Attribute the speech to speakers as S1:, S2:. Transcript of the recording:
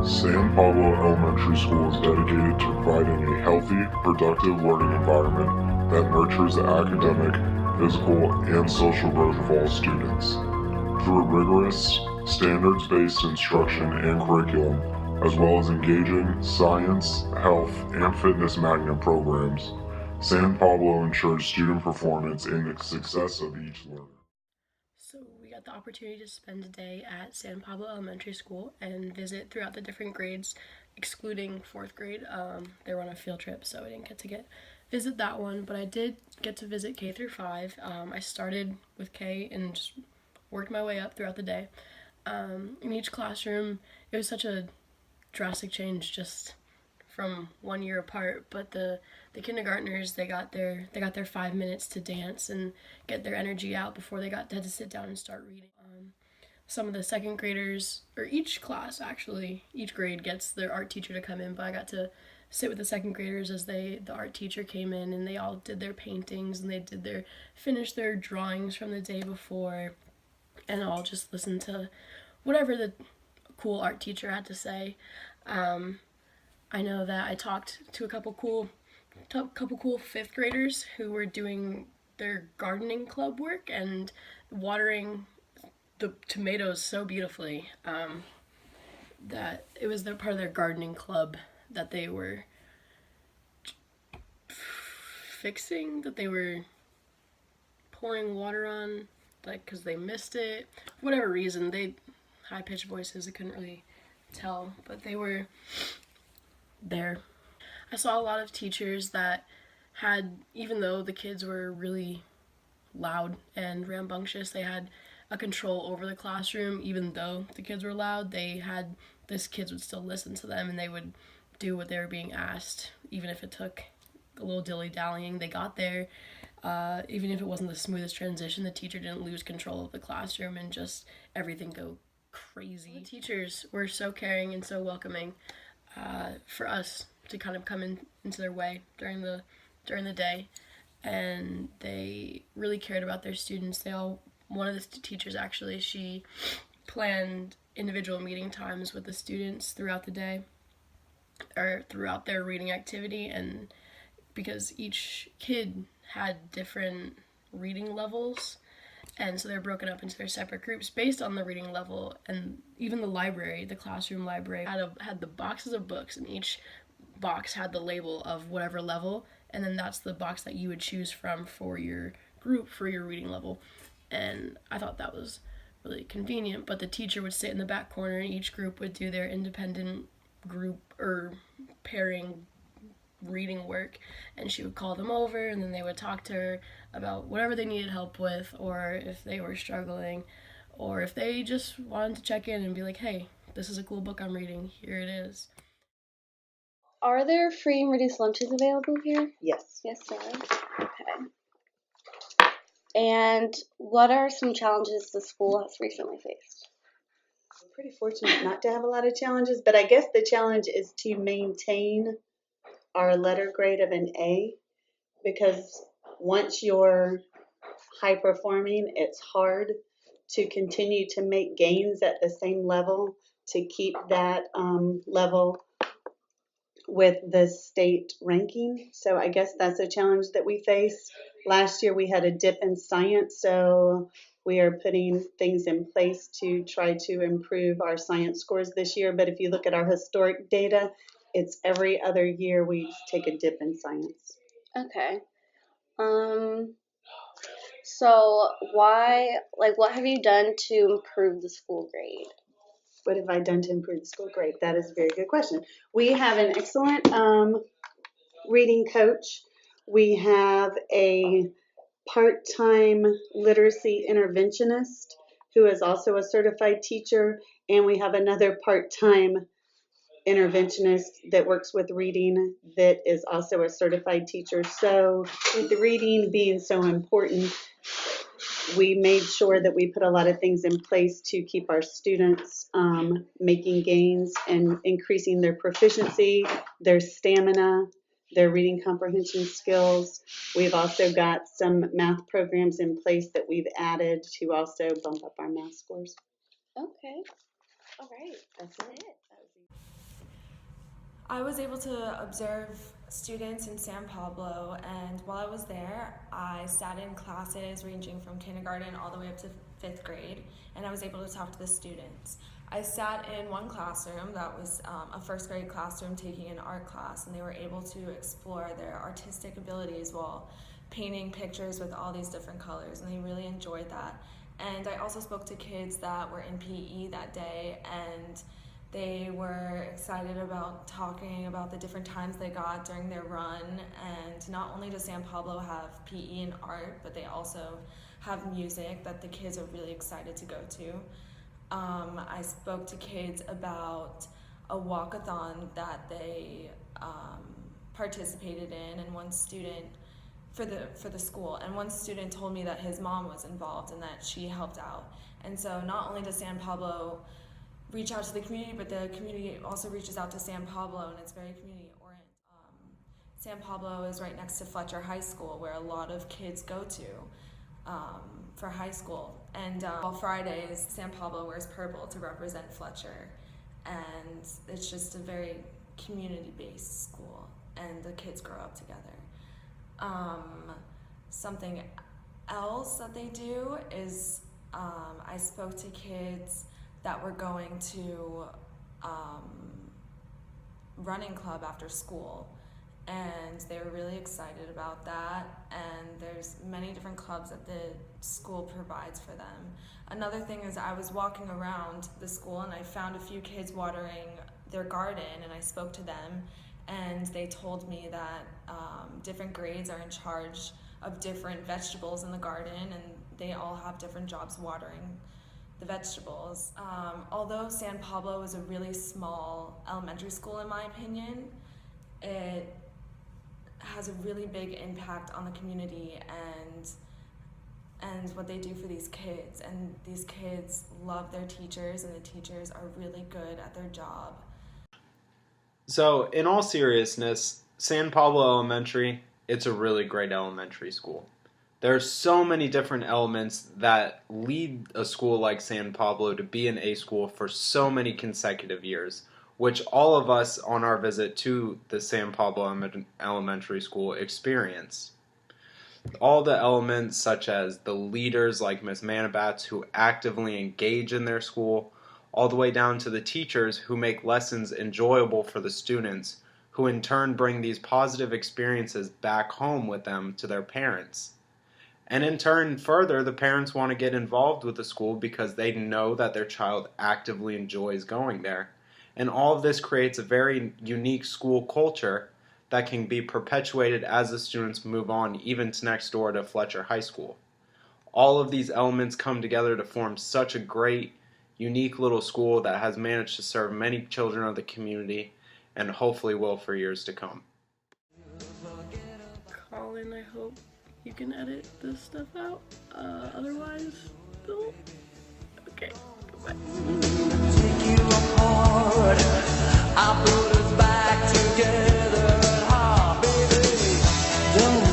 S1: San Pablo Elementary School is dedicated to providing a healthy, productive learning environment that nurtures the academic, physical, and social growth of all students. Through rigorous, standards-based instruction and curriculum, as well as engaging science, health, and fitness magnet programs, San Pablo ensures student performance and the success of each learner.
S2: So we got the opportunity to spend a day at San Pablo Elementary School and visit throughout the different grades, excluding fourth grade. They were on a field trip, so I didn't get to visit that one, but I did get to visit K through 5. I started with K and just worked my way up throughout the day. In each classroom, it was such a drastic change just from 1 year apart, but the kindergartners, they got their 5 minutes to dance and get their energy out before they had to sit down and start reading. Some of the second graders, or each class actually, each grade gets their art teacher to come in, but I got to sit with the second graders as the art teacher came in, and they all did their paintings and they finished their drawings from the day before, and all just listened to whatever the cool art teacher had to say. I know that I talked to a couple cool fifth graders who were doing their gardening club work and watering the tomatoes so beautifully, that it was their part of their gardening club that they were fixing, that they were pouring water on, like, because they missed it. For whatever reason, they high-pitched voices, I couldn't really tell, but they were there. I saw a lot of teachers that had, even though the kids were really loud and rambunctious, they had a control over the classroom. Even though the kids were loud, this kids would still listen to them and they would do what they were being asked, even if it took a little dilly-dallying. They got there. Even if it wasn't the smoothest transition, the teacher didn't lose control of the classroom and just everything go crazy. The teachers were so caring and so welcoming for us to kind of come into their way during the day, and they really cared about their students. One of the teachers actually, she planned individual meeting times with the students throughout the day or throughout their reading activity, and because each kid had different reading levels, and so they're broken up into their separate groups based on the reading level. And even the classroom library had the boxes of books, and each box had the label of whatever level, and then that's the box that you would choose from for your group, for your reading level. And I thought that was really convenient, but the teacher would sit in the back corner and each group would do their independent group or pairing reading work, and she would call them over and then they would talk to her about whatever they needed help with, or if they were struggling, or if they just wanted to check in and be like, hey, this is a cool book I'm reading, here it is.
S3: Are there free and reduced lunches available here?
S4: Yes.
S3: Yes, there are. Okay. And what are some challenges the school has recently faced?
S4: I'm pretty fortunate not to have a lot of challenges, but I guess the challenge is to maintain our letter grade of an A, because once you're high performing, it's hard to continue to make gains at the same level to keep that level with the state ranking. So I guess that's a challenge that we face. Last year we had a dip in science, so we are putting things in place to try to improve our science scores this year. But if you look at our historic data, it's every other year we take a dip in science.
S3: Okay. So what have you done to improve the school grade?
S4: What have I done to improve the school grade? That is a very good question. We have an excellent reading coach. We have a part-time literacy interventionist who is also a certified teacher, and we have another part-time interventionist that works with reading that is also a certified teacher. So with the reading being so important, We made sure that we put a lot of things in place to keep our students making gains and increasing their proficiency, their stamina, their reading comprehension skills. We've also got some math programs in place that we've added to also bump up our math scores.
S3: Okay. All right. That's it.
S5: I was able to observe students in San Pablo, and while I was there, I sat in classes ranging from kindergarten all the way up to 5th grade, and I was able to talk to the students. I sat in one classroom that was a 1st grade classroom taking an art class, and they were able to explore their artistic abilities while painting pictures with all these different colors, and they really enjoyed that. And I also spoke to kids that were in PE that day, and they were excited about talking about the different times they got during their run. And not only does San Pablo have PE and art, but they also have music that the kids are really excited to go to. I spoke to kids about a walkathon that they participated in, and one student for the school, and one student told me that his mom was involved and that she helped out. And so not only does San Pablo reach out to the community, but the community also reaches out to San Pablo, and it's very community oriented. San Pablo is right next to Fletcher High School, where a lot of kids go to for high school. And on Fridays, San Pablo wears purple to represent Fletcher, and it's just a very community-based school, and the kids grow up together. Something else that they do is I spoke to kids that were going to running club after school, and they were really excited about that. And there's many different clubs that the school provides for them. Another thing is I was walking around the school and I found a few kids watering their garden, and I spoke to them, and they told me that different grades are in charge of different vegetables in the garden, and they all have different jobs watering the vegetables. Although San Pablo is a really small elementary school, in my opinion, it has a really big impact on the community and what they do for these kids. And these kids love their teachers, and the teachers are really good at their job.
S6: So, in all seriousness, San Pablo Elementary, it's a really great elementary school. There are so many different elements that lead a school like San Pablo to be an A school for so many consecutive years, which all of us on our visit to the San Pablo Elementary School experience. All the elements such as the leaders like Ms. Manabats who actively engage in their school, all the way down to the teachers who make lessons enjoyable for the students, who in turn bring these positive experiences back home with them to their parents. And in turn, further, the parents want to get involved with the school because they know that their child actively enjoys going there. And all of this creates a very unique school culture that can be perpetuated as the students move on, even to next door to Fletcher High School. All of these elements come together to form such a great, unique little school that has managed to serve many children of the community and hopefully will for years to come.
S2: Colin, I hope you can edit this stuff out. Otherwise, don't. Okay, goodbye.
S7: Take you apart, I put us back together. Ah, baby, don't